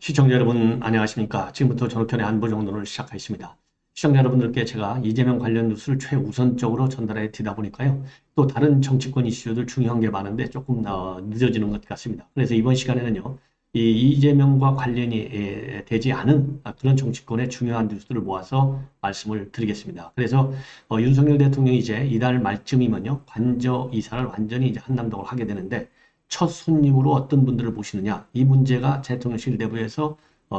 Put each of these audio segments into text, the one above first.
시청자 여러분 안녕하십니까? 지금부터 전호편의 안보정론을 시작하겠습니다. 시청자 여러분들께 제가 이재명 관련 뉴스를 최우선적으로 전달해 드리다 보니까요. 또 다른 정치권 이슈들 중요한 게 많은데 조금 늦어지는 것 같습니다. 그래서 이번 시간에는요. 이 이재명과 관련이 되지 않은 그런 정치권의 중요한 뉴스들을 모아서 말씀을 드리겠습니다. 그래서 윤석열 대통령이 이제 이달 말쯤이면요. 관저 이사를 완전히 이제 한남동을 하게 되는데 첫 손님으로 어떤 분들을 모시느냐 이 문제가 대통령실 내부에서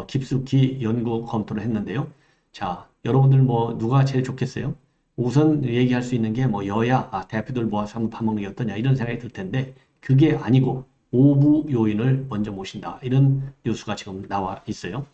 깊숙이 연구 검토를 했는데요. 자, 여러분들 뭐 누가 제일 좋겠어요? 우선 얘기할 수 있는 게 뭐 여야 대표들 모아서 한번 밥 먹는 게 어떠냐 이런 생각이 들 텐데 그게 아니고 오부 요인을 먼저 모신다 이런 뉴스가 지금 나와 있어요.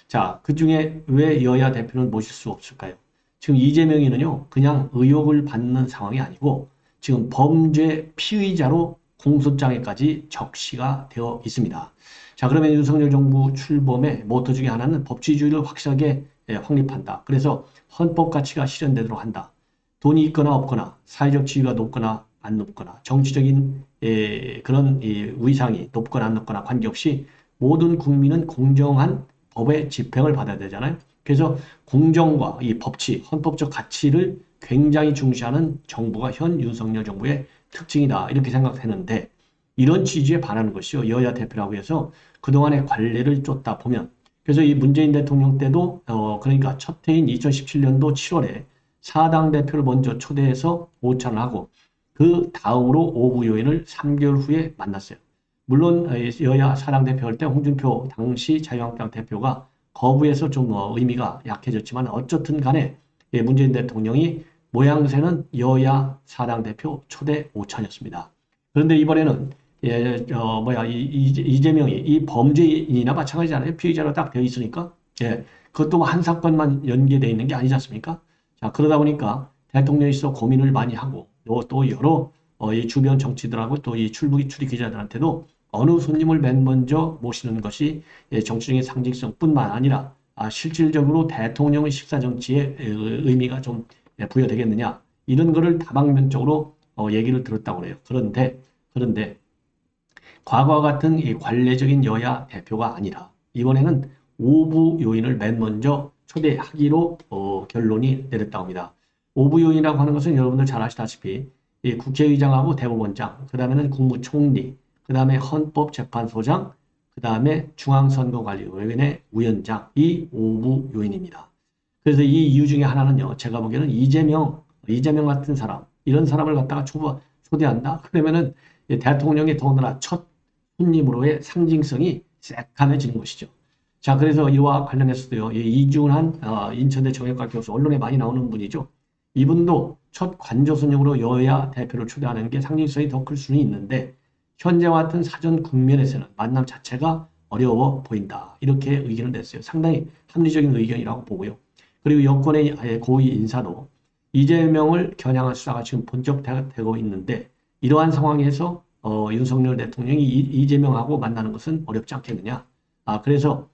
자, 그중에 왜 여야 대표를 모실 수 없을까요? 지금 이재명이는요 그냥 의혹을 받는 상황이 아니고 지금 범죄 피의자로 공소장에까지 적시가 되어 있습니다. 자, 그러면 윤석열 정부 출범의 모토 중에 하나는 법치주의를 확실하게 확립한다. 그래서 헌법 가치가 실현되도록 한다. 돈이 있거나 없거나 사회적 지위가 높거나 안 높거나 정치적인 그런 위상이 높거나 안 높거나 관계없이 모든 국민은 공정한 법의 집행을 받아야 되잖아요. 그래서 공정과 이 법치, 헌법적 가치를 굉장히 중시하는 정부가 현 윤석열 정부의 특징이다 이렇게 생각했는데 이런 취지에 반하는 것이요. 여야 대표라고 해서 그동안의 관례를 쫓다 보면 그래서 이 문재인 대통령 때도 그러니까 첫 해인 2017년도 7월에 사당 대표를 먼저 초대해서 오찬을 하고 그 다음으로 오부 요인을 3개월 후에 만났어요. 물론 여야 사당 대표 할 때 홍준표 당시 자유한국당 대표가 거부해서 좀 의미가 약해졌지만 어쨌든 간에 문재인 대통령이 모양새는 여야 사당 대표 초대 오찬이었습니다. 그런데 이번에는 이재명이 이 범죄인이나 마찬가지잖아요. 피의자로 딱 되어 있으니까 그것도 한 사건만 연계되어 있는 게 아니지 않습니까? 자, 그러다 보니까 대통령이서 고민을 많이 하고 또 여러 이 주변 정치들하고 또 이 출입 기자들한테도 어느 손님을 맨 먼저 모시는 것이 정치적인 상징성뿐만 아니라 실질적으로 대통령의 식사 정치에 의미가 좀 부여되겠느냐 이런 거를 다방면적으로 얘기를 들었다고 그래요. 그런데 과거와 같은 이 관례적인 여야 대표가 아니라 이번에는 오부 요인을 맨 먼저 초대하기로 결론이 내렸다고 합니다. 오부 요인이라고 하는 것은 여러분들 잘 아시다시피 이 국회의장하고 대법원장, 그 다음에는 국무총리, 그 다음에 헌법재판소장, 그 다음에 중앙선거관리위원회 위원장 이 오부 요인입니다. 그래서 이 이유 중에 하나는요. 제가 보기에는 이재명 같은 사람, 이런 사람을 갖다가 초대한다. 그러면은 대통령의 더군다나 첫 손님으로의 상징성이 새카매지는 것이죠. 자, 그래서 이와 관련해서도요. 이준한 인천대 정형외과 교수 언론에 많이 나오는 분이죠. 이분도 첫 관저 손님으로 여야 대표를 초대하는 게 상징성이 더 클 수는 있는데 현재와 같은 사전 국면에서는 만남 자체가 어려워 보인다. 이렇게 의견을 냈어요. 상당히 합리적인 의견이라고 보고요. 그리고 여권의 고위 인사도 이재명을 겨냥한 수사가 지금 본격되고 있는데 이러한 상황에서 윤석열 대통령이 이재명하고 만나는 것은 어렵지 않겠느냐. 그래서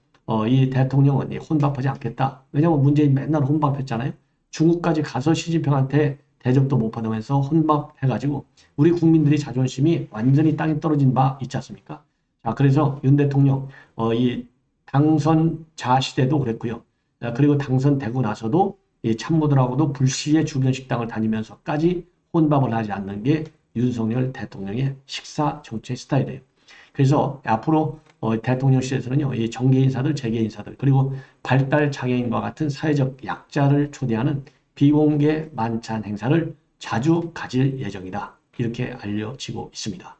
이 대통령은 혼밥하지 않겠다. 왜냐하면 문재인 맨날 혼밥했잖아요. 중국까지 가서 시진핑한테 대접도 못 받으면서 혼밥해가지고 우리 국민들이 자존심이 완전히 땅에 떨어진 바 있지 않습니까? 자, 그래서 윤 대통령 이 당선자 시대도 그랬고요. 그리고 당선되고 나서도 이 참모들하고도 불시에 주변 식당을 다니면서까지 혼밥을 하지 않는 게 윤석열 대통령의 식사 정책 스타일이에요. 그래서 앞으로 대통령실에서는요, 이 정계 인사들, 재계 인사들, 그리고 발달 장애인과 같은 사회적 약자를 초대하는 비공개 만찬 행사를 자주 가질 예정이다. 이렇게 알려지고 있습니다.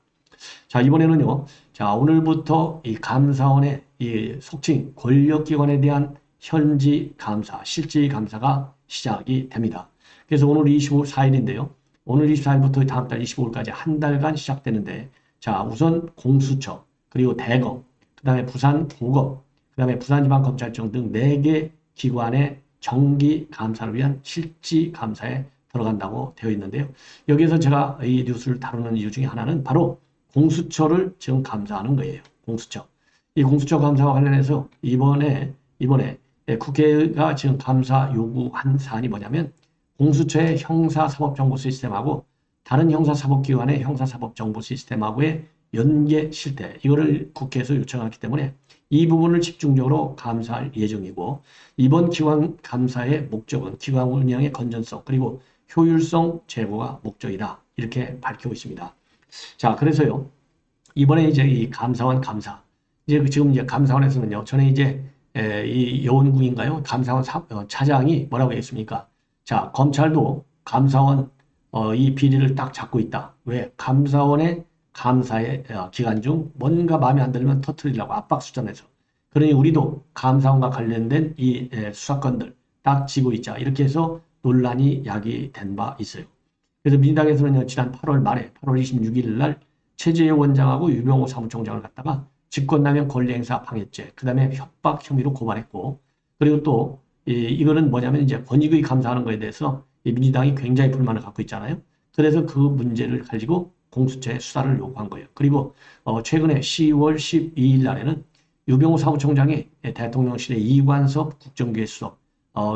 자, 이번에는요, 자, 오늘부터 이 감사원의 이 속칭 권력기관에 대한 현지 감사, 실질 감사가 시작이 됩니다. 그래서 오늘 24일인데요. 오늘 24일부터 다음 달 25일까지 한 달간 시작되는데, 자, 우선 공수처, 그리고 대검, 그 다음에 부산고검, 그 다음에 부산지방검찰청 등 4개 기관의 정기 감사를 위한 실지 감사에 들어간다고 되어 있는데요. 여기에서 제가 이 뉴스를 다루는 이유 중에 하나는 바로 공수처를 지금 감사하는 거예요. 공수처. 이 공수처 감사와 관련해서 이번에 국회가 지금 감사 요구한 사안이 뭐냐면 공수처의 형사사법정보 시스템하고 다른 형사사법기관의 형사사법정보 시스템하고의 연계 실태 이거를 국회에서 요청했기 때문에 이 부분을 집중적으로 감사할 예정이고 이번 기관 감사의 목적은 기관 운영의 건전성 그리고 효율성 제고가 목적이다. 이렇게 밝히고 있습니다. 자, 그래서요. 이번에 이제 이 감사원 감사. 이제 지금 이제 감사원에서는요. 전에 이제 이 여원국인가요? 감사원 차장이 뭐라고 했습니까? 자, 검찰도 감사원 이 비리를 딱 잡고 있다. 왜? 감사원의 감사의 기간 중 뭔가 마음에 안 들면 터뜨리려고 압박 수준에서. 그러니 우리도 감사원과 관련된 이 수사건들 딱 쥐고 있자. 이렇게 해서 논란이 야기된 바 있어요. 그래서 민주당에서는 지난 8월 말에 8월 26일 날 최재해 원장하고 유병호 사무총장을 갖다가 직권남용 권리행사 방해죄, 그 다음에 협박 혐의로 고발했고, 그리고 또 이거는 뭐냐면 이제 권익위 감사하는 거에 대해서 민주당이 굉장히 불만을 갖고 있잖아요. 그래서 그 문제를 가지고 공수처에 수사를 요구한 거예요. 그리고 최근에 10월 12일 날에는 유병호 사무총장이 대통령실의 이관섭 국정기획 수석,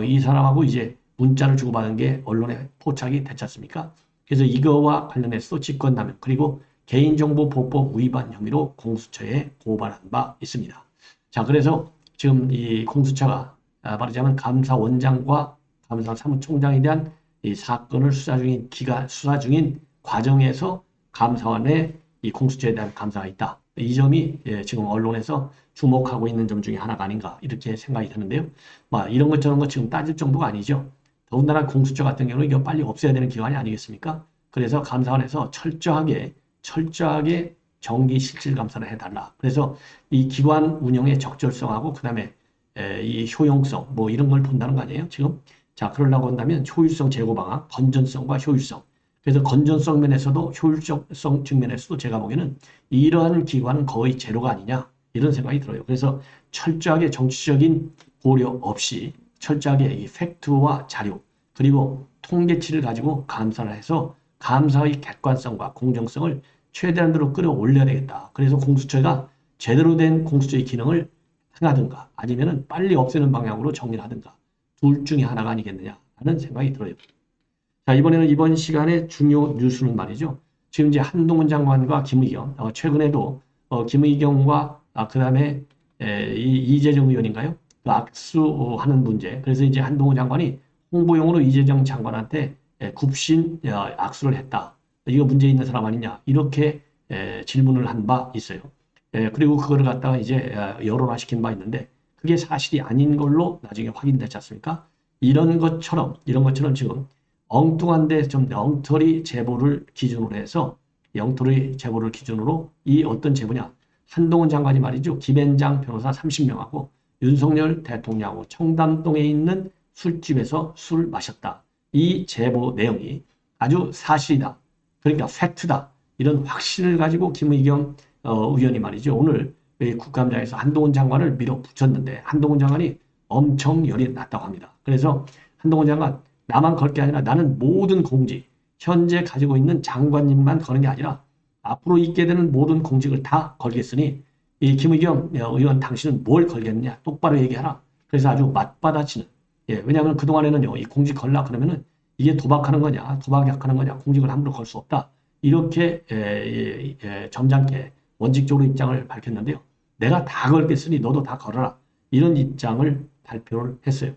이 사람하고 이제 문자를 주고받은 게 언론에 포착이 됐지 않습니까? 그래서 이거와 관련해서 직권남용 그리고 개인정보보호법 위반 혐의로 공수처에 고발한 바 있습니다. 자, 그래서 지금 이 공수처가 말하자면 감사원장과 감사사무총장에 대한 이 사건을 수사 중인 과정에서 감사원의 이 공수처에 대한 감사가 있다. 이 점이 지금 언론에서 주목하고 있는 점 중에 하나가 아닌가 이렇게 생각이 드는데요. 이런 것 저런 것 지금 따질 정도가 아니죠. 더군다나 공수처 같은 경우는 이거 빨리 없애야 되는 기관이 아니겠습니까? 그래서 감사원에서 철저하게 정기 실질 감사를 해달라. 그래서 이 기관 운영의 적절성하고 그다음에 이 효용성 뭐 이런 걸 본다는 거 아니에요? 지금 자 그러려고 한다면 효율성 제고 방안, 건전성과 효율성. 그래서 건전성 면에서도 효율성 측면에서도 제가 보기에는 이러한 기관은 거의 제로가 아니냐 이런 생각이 들어요. 그래서 철저하게 정치적인 고려 없이 철저하게 이 팩트와 자료 그리고 통계치를 가지고 감사를 해서 감사의 객관성과 공정성을 최대한으로 끌어올려야 되겠다. 그래서 공수처가 제대로 된 공수처의 기능을 행하든가 아니면 빨리 없애는 방향으로 정리를 하든가 둘 중에 하나가 아니겠느냐 하는 생각이 들어요. 자, 이번에는 이번 시간의 중요 뉴스는 말이죠. 지금 이제 한동훈 장관과 김의겸, 최근에도 김의겸과 그 다음에 이재정 의원인가요? 그 악수하는 문제. 그래서 이제 한동훈 장관이 홍보용으로 이재정 장관한테 굽신 악수를 했다. 이거 문제 있는 사람 아니냐? 이렇게 질문을 한 바 있어요. 그리고 그거를 갖다가 이제 여론화시킨 바 있는데 그게 사실이 아닌 걸로 나중에 확인됐지 않습니까? 이런 것처럼 지금 엉뚱한데 좀 엉터리 제보를 기준으로 해서 엉터리 제보를 기준으로 이 어떤 제보냐? 한동훈 장관이 말이죠. 김앤장 변호사 30명하고 윤석열 대통령하고 청담동에 있는 술집에서 술 마셨다. 이 제보 내용이 아주 사실이다. 그러니까 팩트다. 이런 확신을 가지고 김의겸 의원이 말이죠. 오늘 국감장에서 한동훈 장관을 밀어붙였는데 한동훈 장관이 엄청 열이 났다고 합니다. 그래서 한동훈 장관 나만 걸 게 아니라 나는 모든 공직 현재 가지고 있는 장관님만 거는 게 아니라 앞으로 있게 되는 모든 공직을 다 걸겠으니 이 김의겸 의원 당신은 뭘 걸겠느냐 똑바로 얘기하라. 그래서 아주 맞받아치는 왜냐하면 그동안에는요 이 공직 걸라 그러면은 이게 도박하는 거냐 도박약하는 거냐 공직을 함부로 걸 수 없다. 이렇게 점잖게 원칙적으로 입장을 밝혔는데요. 내가 다 걸겠으니 너도 다 걸어라. 이런 입장을 발표를 했어요.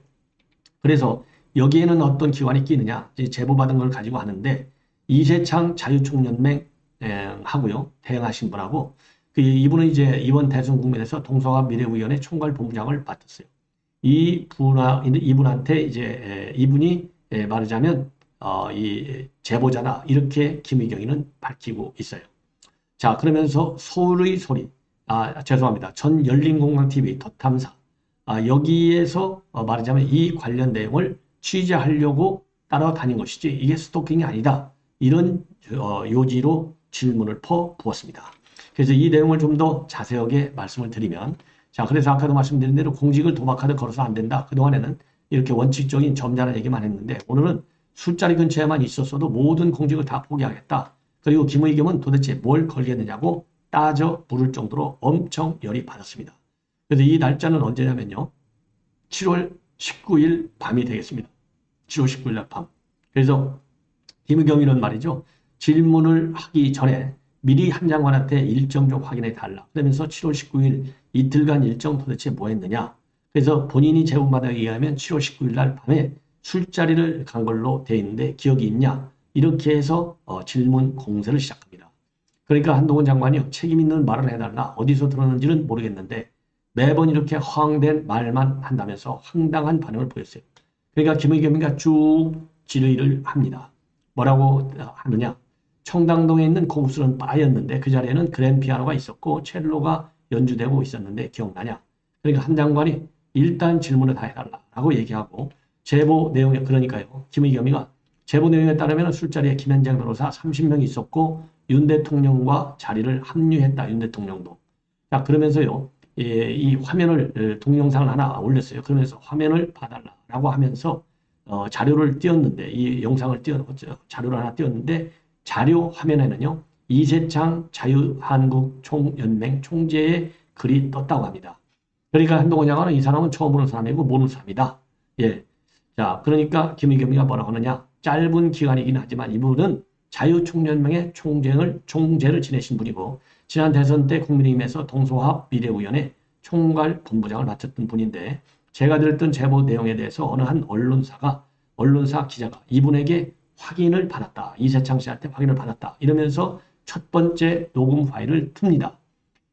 그래서 여기에는 어떤 기관이 끼느냐 제보받은 걸 가지고 하는데 이세창 자유총연맹 하고요. 대행하신 분하고 이분은 이제 이번 대선 국면에서 동서가 미래위원회 총괄본부장을 맡았어요. 이분한테 이제 이분이 말하자면 이 제보자다 이렇게 김의겸이는 밝히고 있어요. 자 그러면서 서울의 소리 죄송합니다. 전 열린공강TV 덧탐사 여기에서 말하자면 이 관련 내용을 취재하려고 따라다닌 것이지 이게 스토킹이 아니다. 이런 요지로 질문을 퍼부었습니다. 그래서 이 내용을 좀 더 자세하게 말씀을 드리면 자 그래서 아까도 말씀드린 대로 공직을 도박하듯 걸어서 안 된다. 그동안에는 이렇게 원칙적인 점잖은 얘기만 했는데 오늘은 술자리 근처에만 있었어도 모든 공직을 다 포기하겠다. 그리고 김의겸은 도대체 뭘 걸겠느냐고 따져 물을 정도로 엄청 열이 받았습니다. 그래서 이 날짜는 언제냐면요. 7월 19일 밤이 되겠습니다. 7월 19일 날 밤. 그래서 김의겸이는 말이죠. 질문을 하기 전에 미리 한 장관한테 일정 좀 확인해 달라. 그러면서 7월 19일 이틀간 일정 도대체 뭐 했느냐. 그래서 본인이 제보받아 얘기하면 7월 19일 날 밤에 술자리를 간 걸로 돼 있는데 기억이 있냐. 이렇게 해서 질문 공세를 시작합니다. 그러니까 한동훈 장관이 책임 있는 말을 해달라. 어디서 들었는지는 모르겠는데 매번 이렇게 허황된 말만 한다면서 황당한 반응을 보였어요. 그러니까 김의겸이가 쭉 질의를 합니다. 뭐라고 하느냐. 청담동에 있는 고급스러운 바였는데 그 자리에는 그랜피아노가 있었고 첼로가 연주되고 있었는데 기억나냐. 그러니까 한 장관이 일단 질문을 다 해달라고 얘기하고 제보 내용에 그러니까요. 김의겸이가 제보 내용에 따르면 술자리에 김현장 변호사 30명이 있었고 윤 대통령과 자리를 합류했다. 윤 대통령도. 자 그러면서요. 이 화면을 동영상을 하나 올렸어요. 그러면서 화면을 봐달라고 하면서 자료를 띄웠는데 이 영상을 자료를 하나 띄웠는데 자료 화면에는요. 이세창 자유한국총연맹 총재의 글이 떴다고 합니다. 그러니까 한동훈 장관은 이 사람은 처음 보는 사람이고 모르는 사람이다. 예. 자, 그러니까 김의겸이가 뭐라고 하느냐. 짧은 기간이긴 하지만 이분은 자유총연맹의 총재를 지내신 분이고 지난 대선 때 국민의힘에서 동서화합 비례위원회 총괄 본부장을 맡았던 분인데 제가 들었던 제보 내용에 대해서 어느 한 언론사 기자가 이분에게 확인을 받았다. 이세창 씨한테 확인을 받았다. 이러면서 첫 번째 녹음 파일을 틉니다.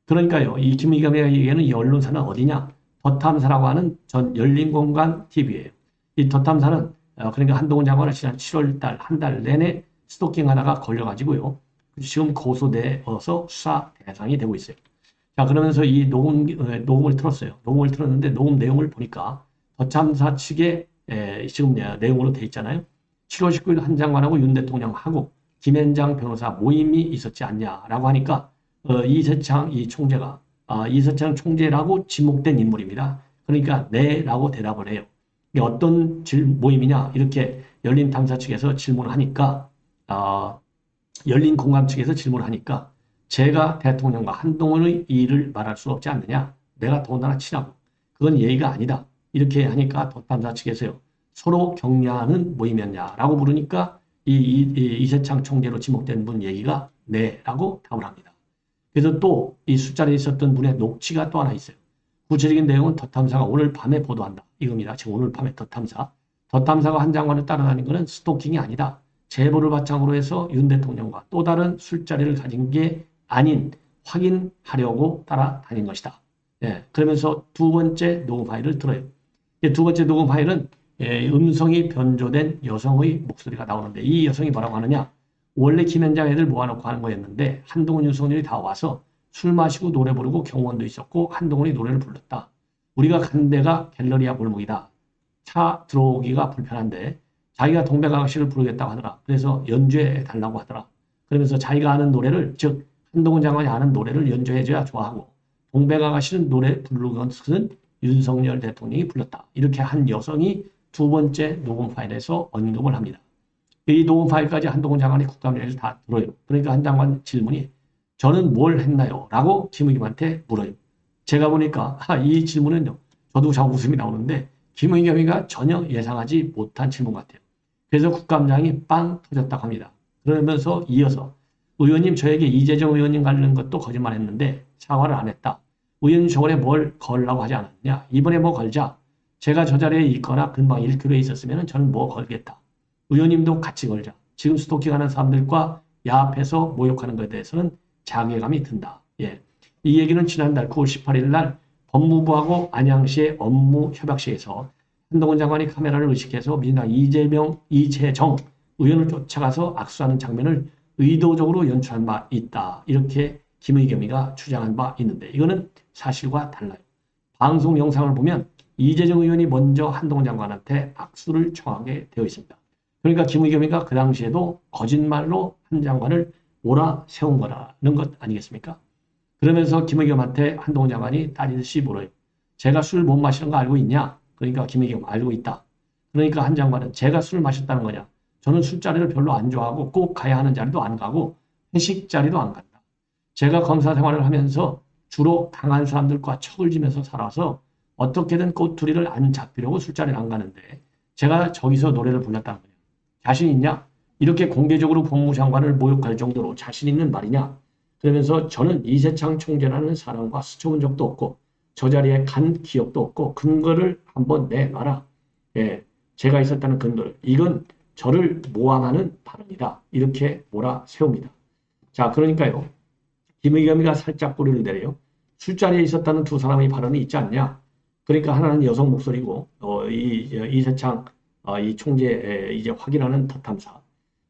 그러니까요. 이 김의겸이 얘기하는 이 언론사는 어디냐? 더탐사라고 하는 전 열린공간 TV예요. 이 더탐사는 그러니까 한동훈 장관을 지난 7월 달 한 달 내내 스토킹하다가 걸려가지고요. 지금 고소되어서 수사 대상이 되고 있어요. 자 그러면서 이 녹음을 틀었어요. 녹음을 틀었는데 녹음 내용을 보니까 더참사 측의 지금 내용으로 돼 있잖아요. 7월 19일 한 장관하고 윤 대통령하고 김현장 변호사 모임이 있었지 않냐라고 하니까 이세창 이 총재가 이세창 총재라고 지목된 인물입니다. 그러니까 네라고 대답을 해요. 이게 어떤 모임이냐 이렇게 열린 탐사 측에서 질문을 하니까 열린 공감 측에서 질문을 하니까 제가 대통령과 한동훈의 일을 말할 수 없지 않느냐. 내가 더군다나 친하고 그건 예의가 아니다. 이렇게 하니까 더탐사 측에서요. 서로 격려하는 모임이었냐라고 물으니까 이세창 총재로 지목된 분 얘기가 네라고 답을 합니다. 그래서 또 이 술자리에 있었던 분의 녹취가 또 하나 있어요. 구체적인 내용은 더탐사가 오늘 밤에 보도한다. 이겁니다. 지금 오늘 밤에 더탐사가 한 장관을 따라다닌 것은 스토킹이 아니다. 제보를 바탕으로 해서 윤 대통령과 또 다른 술자리를 가진 게 아닌 확인하려고 따라다닌 것이다. 예, 그러면서 두 번째 녹음 파일을 들어요. 두 번째 녹음 파일은 음성이 변조된 여성의 목소리가 나오는데 이 여성이 뭐라고 하느냐. 원래 김현장 애들 모아놓고 하는 거였는데 한동훈, 윤석열이 다 와서 술 마시고 노래 부르고 경호원도 있었고 한동훈이 노래를 불렀다. 우리가 간 데가 갤러리아 골목이다. 차 들어오기가 불편한데 자기가 동백아가씨를 부르겠다고 하더라. 그래서 연주해 달라고 하더라. 그러면서 자기가 아는 노래를 즉 한동훈 장관이 아는 노래를 연주해줘야 좋아하고 동백아가씨는 노래 부르는 것은 윤석열 대통령이 불렀다. 이렇게 한 여성이 두 번째 녹음 파일에서 언급을 합니다. 이 녹음 파일까지 한동훈 장관이 국감장에서 다 들어요. 그러니까 한 장관 질문이 저는 뭘 했나요? 라고 김의겸한테 물어요. 제가 보니까 이 질문은요. 저도 자꾸 웃음이 나오는데 김의겸이가 전혀 예상하지 못한 질문 같아요. 그래서 국감장이 빵 터졌다고 합니다. 그러면서 이어서 의원님 저에게 이재정 의원님 관련 것도 거짓말했는데 사과를 안 했다. 의원님 저번에 뭘 걸라고 하지 않았냐. 이번에 뭐 걸자. 제가 저 자리에 있거나 금방 1km에 있었으면 저는 뭐 걸겠다. 의원님도 같이 걸자. 지금 스토킹하는 사람들과 야합해서 모욕하는 것에 대해서는 자괴감이 든다. 예. 이 얘기는 지난달 9월 18일 날 법무부하고 안양시의 업무 협약실에서 한동훈 장관이 카메라를 의식해서 민주당 이재정 의원을 쫓아가서 악수하는 장면을 의도적으로 연출한 바 있다. 이렇게 김의겸이가 주장한 바 있는데 이거는 사실과 달라요. 방송 영상을 보면 이재정 의원이 먼저 한동훈 장관한테 악수를 청하게 되어 있습니다. 그러니까 김의겸이가 그 당시에도 거짓말로 한 장관을 몰아세운 거라는 것 아니겠습니까? 그러면서 김의겸한테 한동훈 장관이 따지듯이 물어요. 제가 술 못 마시는 거 알고 있냐? 그러니까 김의겸 알고 있다. 그러니까 한 장관은 제가 술 마셨다는 거냐? 저는 술자리를 별로 안 좋아하고 꼭 가야 하는 자리도 안 가고 회식 자리도 안 간다. 제가 검사 생활을 하면서 주로 강한 사람들과 척을 지면서 살아서 어떻게든 꼬투리를 안 잡히려고 술자리를 안 가는데 제가 저기서 노래를 불렀다는 거냐. 자신 있냐? 이렇게 공개적으로 법무부 장관을 모욕할 정도로 자신 있는 말이냐? 그러면서 저는 이세창 총재라는 사람과 스쳐본 적도 없고 저 자리에 간 기억도 없고 근거를 한번 내놔라. 예, 제가 있었다는 근거를. 이건 저를 모함하는 발언이다. 이렇게 몰아세웁니다. 자, 그러니까요. 김의겸이가 살짝 꼬리를 내려요. 술자리에 있었다는 두 사람의 발언이 있지 않냐. 그러니까 하나는 여성 목소리고 이세창 이 총재 이제 확인하는 덧탐사.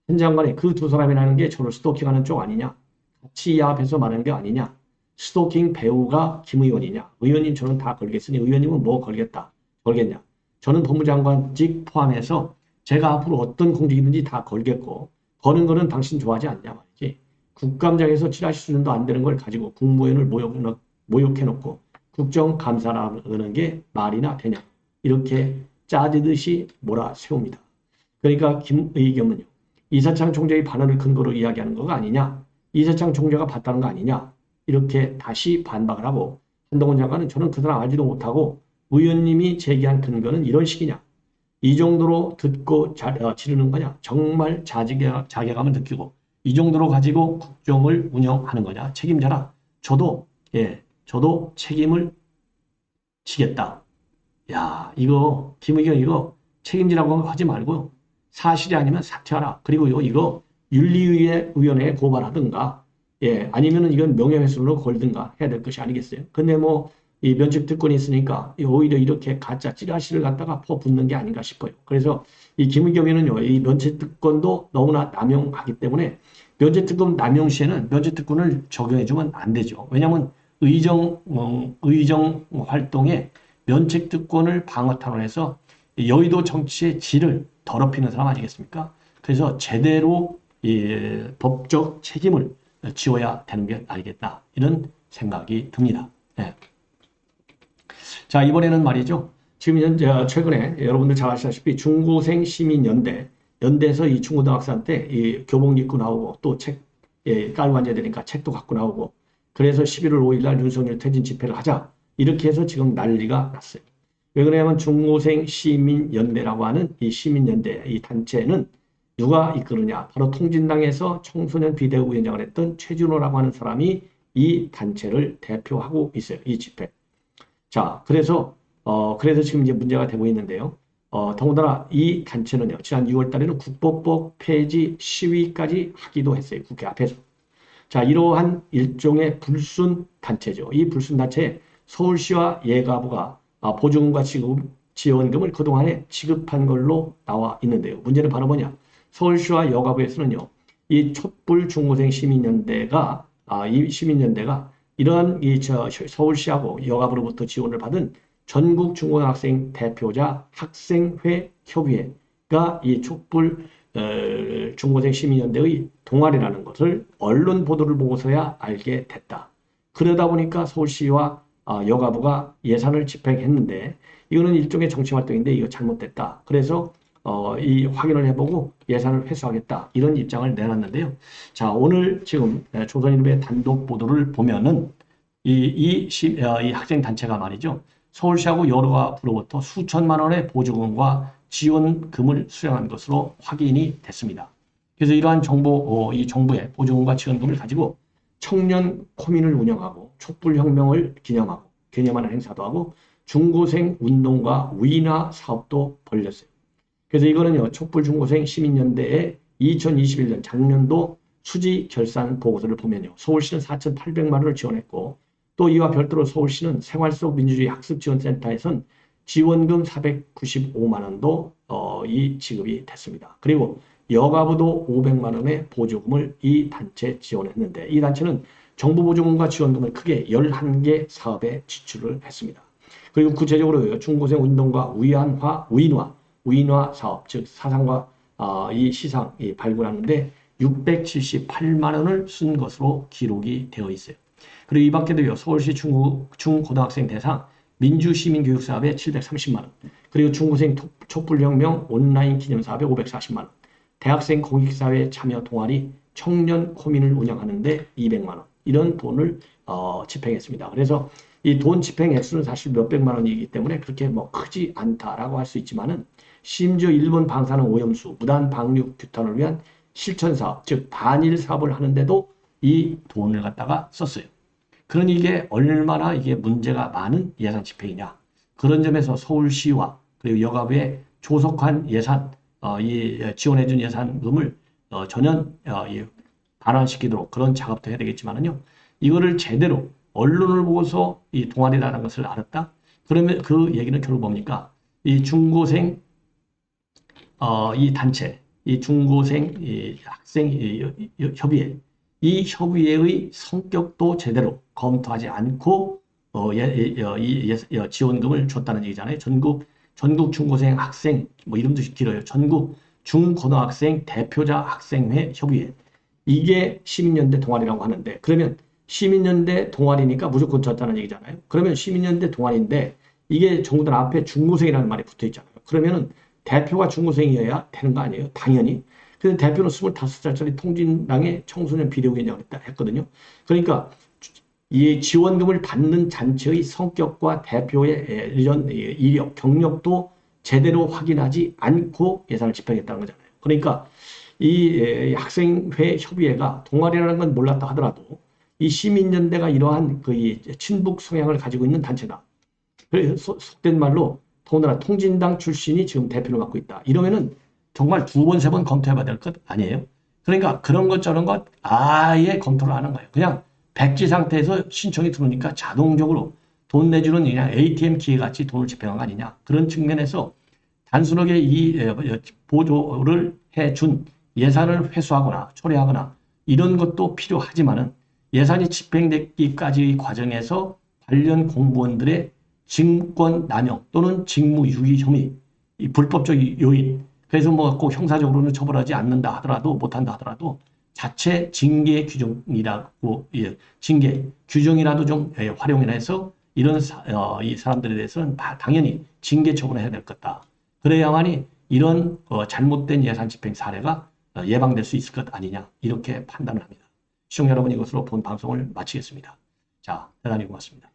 현 장관이 그 두 사람이라는 게 저를 스토킹하는 쪽 아니냐. 같이 야합해서 말하는 게 아니냐. 스토킹 배우가 김 의원이냐. 의원님 저는 다 걸겠으니 의원님은 뭐 걸겠냐. 저는 법무장관직 포함해서 제가 앞으로 어떤 공직이든지 다 걸겠고 거는 거는 당신 좋아하지 않냐 말이지. 국감장에서 찌라시 수준도 안 되는 걸 가지고 국무위원을 모욕해놓고 국정감사라는 게 말이나 되냐. 이렇게 짜지듯이 몰아세웁니다. 그러니까 김의겸은요. 이세창 총재의 발언을 근거로 이야기하는 거가 아니냐. 이세창 총재가 봤다는 거 아니냐. 이렇게 다시 반박을 하고 한동훈 장관은 저는 그 사람 알지도 못하고 의원님이 제기한 근거는 이런 식이냐. 이 정도로 듣고 지르는 거냐. 정말 자괴감을 느끼고 이 정도로 가지고 국정을 운영하는 거냐. 책임져라. 저도 책임을 지겠다. 야, 이거 김의겸 이거 책임지라고 하지 말고요. 사실이 아니면 사퇴하라. 그리고 이거 윤리위원회에 고발하든가, 아니면은 이건 명예훼손으로 걸든가 해야 될 것이 아니겠어요? 근데 뭐, 이 면책 특권이 있으니까 오히려 이렇게 가짜 찌라시를 갖다가 퍼붓는 게 아닌가 싶어요. 그래서 이 김의겸이는요, 이 면책 특권도 너무나 남용하기 때문에 면책 특권 남용 시에는 면책 특권을 적용해주면 안 되죠. 왜냐하면 의정 활동에 면책 특권을 방어 탄원해서 여의도 정치의 질을 더럽히는 사람 아니겠습니까? 그래서 제대로 법적 책임을 지어야 되는 게 아니겠다. 이런 생각이 듭니다. 네. 자, 이번에는 말이죠. 지금 현재 최근에 여러분들 잘 아시다시피 중고생 연대에서 이 중고등학생한테 이 교복 입고 나오고 또 책 깔고 앉아야 되니까 책도 갖고 나오고 그래서 11월 5일 날 윤석열 퇴진 집회를 하자. 이렇게 해서 지금 난리가 났어요. 왜 그러냐면 중고생 시민연대라고 하는 이 시민연대 이 단체는 누가 이끄느냐. 바로 통진당에서 청소년 비대위원장을 했던 최준호라고 하는 사람이 이 단체를 대표하고 있어요. 이 집회. 자, 그래서 지금 이제 문제가 되고 있는데요. 더군다나 이 단체는요. 지난 6월 달에는 국보법 폐지 시위까지 하기도 했어요. 국회 앞에서. 자, 이러한 일종의 불순 단체죠. 이 불순 단체에 서울시와 예가부가 보조금과 지원금을 그동안에 지급한 걸로 나와 있는데요. 문제는 바로 뭐냐? 서울시와 여가부에서는요. 이 촛불 중고생 시민연대가 이 시민연대가 이러한 서울시하고 여가부로부터 지원을 받은 전국 중고등학생 대표자 학생회 협의회가 이 촛불 중고생 시민연대의 동아리라는 것을 언론 보도를 보고서야 알게 됐다. 그러다 보니까 서울시와 여가부가 예산을 집행했는데 이거는 일종의 정치활동인데 이거 잘못됐다. 그래서 이 확인을 해보고 예산을 회수하겠다. 이런 입장을 내놨는데요. 자, 오늘 지금 조선일보의 단독 보도를 보면은 이 학생 단체가 말이죠. 서울시하고 여가부로부터 수천만 원의 보조금과 지원금을 수령한 것으로 확인이 됐습니다. 그래서 이러한 이 정부의 보조금과 지원금을 가지고 청년 코민을 운영하고 촛불혁명을 기념하는 행사도 하고 중고생 운동과 위인화 사업도 벌렸어요. 그래서 이거는요, 촛불 중고생 시민연대의 2021년 작년도 수지 결산 보고서를 보면요. 서울시는 4,800만 원을 지원했고 또 이와 별도로 서울시는 생활 속 민주주의 학습지원센터에선 지원금 495만 원도 이 지급이 됐습니다. 그리고 여가부도 500만 원의 보조금을 이 단체에 지원했는데 이 단체는 정부 보조금과 지원금을 크게 11개 사업에 지출을 했습니다. 그리고 구체적으로 중고생 운동과 위인화 사업, 즉 사상과 이 시상 발굴하는데 678만 원을 쓴 것으로 기록이 되어 있어요. 그리고 이 밖에도요, 서울시 중고등학생 대상 민주시민교육사업에 730만 원, 그리고 중고생 촛불혁명 온라인 기념사업에 540만 원, 대학생 공익사회 참여 동아리 청년 코민을 운영하는데 200만 원, 이런 돈을 집행했습니다. 그래서 이 돈 집행 액수는 사실 몇백만 원이기 때문에 그렇게 뭐 크지 않다라고 할 수 있지만은 심지어 일본 방사능 오염수 무단 방류 규탄을 위한 실천사업, 즉 반일 사업을 하는데도 이 돈을 갖다가 썼어요. 그러니 이게 얼마나 이게 문제가 많은 예산 집행이냐. 그런 점에서 서울시와 그리고 여가부의 조속한 예산, 이 지원해준 예산금을 전면 이 반환시키도록 그런 작업도 해야 되겠지만은요. 이거를 제대로 언론을 보고서 이 동아리라는 것을 알았다. 그러면 그 얘기는 결국 뭡니까? 이 중고생 이 단체, 이 중고생 이 학생 협의회, 이 협의회의 성격도 제대로 검토하지 않고 지원금을 줬다는 얘기잖아요. 전국 중고생 학생 뭐 이름도 길어요. 전국 중고등학생 대표자 학생회 협의회. 이게 시민연대 동아리라고 하는데 그러면 시민연대 동아리니까 무조건 졌다는 얘기잖아요. 그러면 시민연대 동아리인데 이게 정부들 앞에 중고생이라는 말이 붙어 있잖아요. 그러면은 대표가 중고생이어야 되는 거 아니에요? 당연히. 그래서 대표는 25살짜리 통진당의 청소년 비대위원장을 했거든요. 그러니까 이 지원금을 받는 단체의 성격과 대표의 이런 이력, 경력도 제대로 확인하지 않고 예산을 집행했다는 거잖아요. 그러니까 이 학생회 협의회가 동아리라는 건 몰랐다 하더라도 이 시민연대가 이러한 그 친북 성향을 가지고 있는 단체다. 그래서 속된 말로 더군다나 통진당 출신이 지금 대표를 맡고 있다. 이러면은 정말 두 번, 세 번 검토해봐야 될 것 아니에요? 그러니까 그런 것 저런 것 아예 검토를 하는 거예요. 그냥 백지 상태에서 신청이 들어오니까 자동적으로 돈 내주는 그냥 ATM 기계같이 돈을 집행한 거 아니냐. 그런 측면에서 단순하게 이 보조를 해준 예산을 회수하거나 초래하거나 이런 것도 필요하지만은 예산이 집행되기까지 과정에서 관련 공무원들의 직권 남용 또는 직무유기 혐의, 이 불법적 요인, 그래서 뭐 꼭 형사적으로는 처벌하지 않는다 하더라도 못한다 하더라도 자체 징계 규정이라고 징계 규정이라도 좀 활용해서 이런 이 사람들에 대해서는 당연히 징계 처분을 해야 될 것다. 그래야만이 이런 잘못된 예산 집행 사례가 예방될 수 있을 것 아니냐 이렇게 판단을 합니다. 시청자 여러분 이것으로 본 방송을 마치겠습니다. 자, 대단히 고맙습니다.